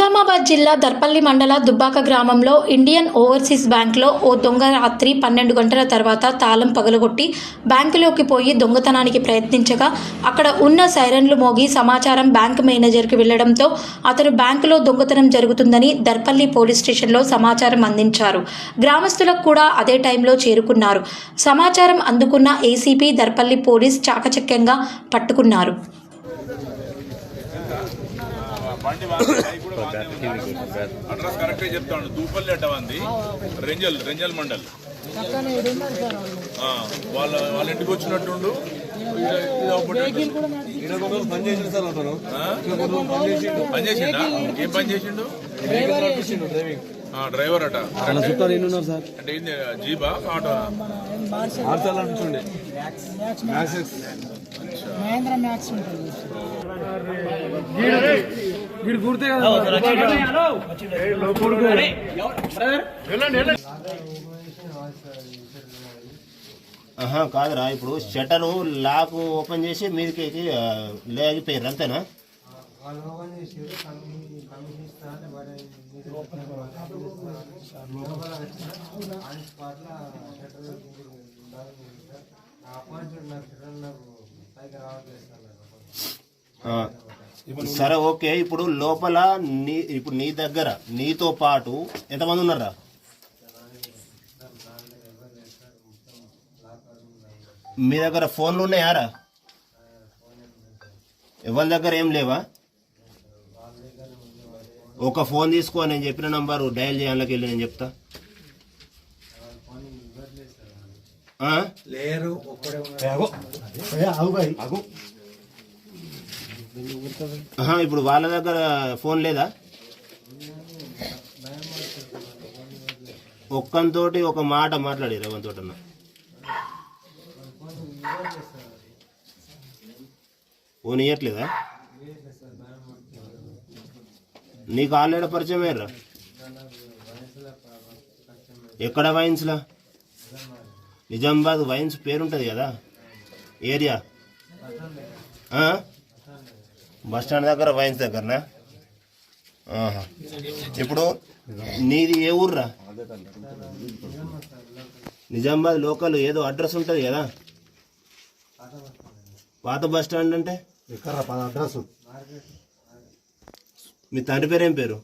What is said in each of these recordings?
నిజామాబాద్ జిల్లా దర్పల్లి మండల దుబ్బాక గ్రామంలో ఇండియన్ ఓవర్సీస్ బ్యాంకులో ఓ దొంగ రాత్రి 12 గంటల తర్వాత తాళం పగలగొట్టి బ్యాంకులోకి పోయి దొంగతనానికి ప్రయత్నించగా అక్కడ ఉన్న సైరన్లు మోగి సమాచారం బ్యాంకు మేనేజర్కి వెళ్లడంతో అతను బ్యాంకులో దొంగతనం జరుగుతుందని దర్పల్లి పోలీస్ స్టేషన్లో సమాచారం అందించారు. గ్రామస్తులకు కూడా అదే టైంలో చేరుకున్నారు. సమాచారం అందుకున్న ఏసీపీ దర్పల్లి పోలీస్ చాకచక్యంగా పట్టుకున్నారు. అడ్రస్ కరెక్ట్ చెప్తాను. దూపల్లి అడ్డమంది రెంజల్ మండల్ వాళ్ళ ఇంటికి వచ్చినట్టుండు. పని చేసిండా? ఏం పని చేసిండు? డ్రైవర్ అట. అంటే జీబా ఆటో కాదురా. ఇప్పుడు షటర్ లాక్ ఓపెన్ చేసి మీదకి లేగిపోయారు అంతేనా? సరే ఓకే. ఇప్పుడు లోపల ఇప్పుడు నీ దగ్గర నీతో పాటు ఎంతమంది ఉన్నారా? మీ దగ్గర ఫోన్లు ఉన్నాయారా? ఎవరి దగ్గర ఏం లేవా? ఒక ఫోన్ తీసుకో, నేను చెప్పిన నంబరు డయల్ చేయాలకి వెళ్ళి నేను చెప్తా. ఇప్పుడు వాళ్ళ దగ్గర ఫోన్ లేదా? ఒక్కంతోటి ఒక మాట మాట్లాడారు ఎవరితోటన్నా? ఫోన్ ఇవ్వట్లేదా? నీకు ఆల్రెడీ పరిచయం అయ్యారా? ఎక్కడ వైన్స్లా? నిజామాబాద్ వైన్స్ పేరుంటుంది కదా ఏరియా. బస్ స్టాండ్ దగ్గర వైన్స్ దగ్గరనా? ఇప్పుడు నీది ఏ ఊర్రా? నిజామాబాద్ లోకల్ ఏదో అడ్రస్ ఉంటుంది కదా. పాత బస్ స్టాండ్ అంటే అడ్రస్. మీ తండ్రి పేరు ఏం పేరు?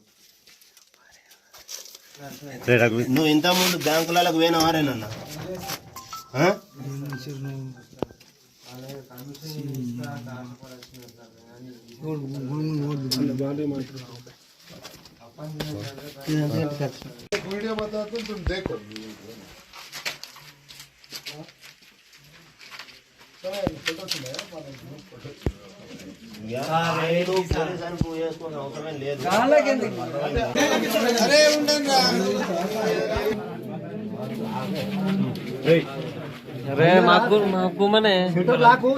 నువ్వు ఇంతకుముందు బ్యాంకులకు పోయినవారేనన్నా? అవసరం లేదు.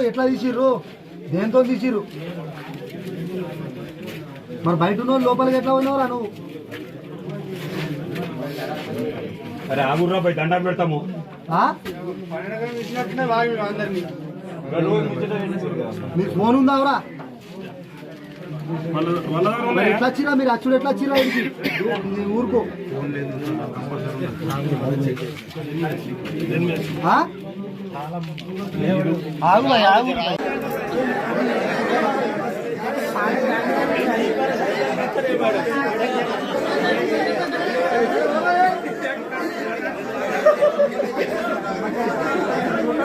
ఎట్లా తీసిర్రు? దేంతో తీసిర్రు? మరి బయట ఉన్న లోపలికి ఎట్లా ఉన్నావురా నువ్వు? అరే ఆగుర్రా, పోయి దండం పెడతాము. మీకు ఫోన్ ఉందావరా? ఎట్లా వచ్చిరా మీరు? అచ్చుడు ఎట్లా వచ్చిరా ఊరుకో? ఆగు ఆగు.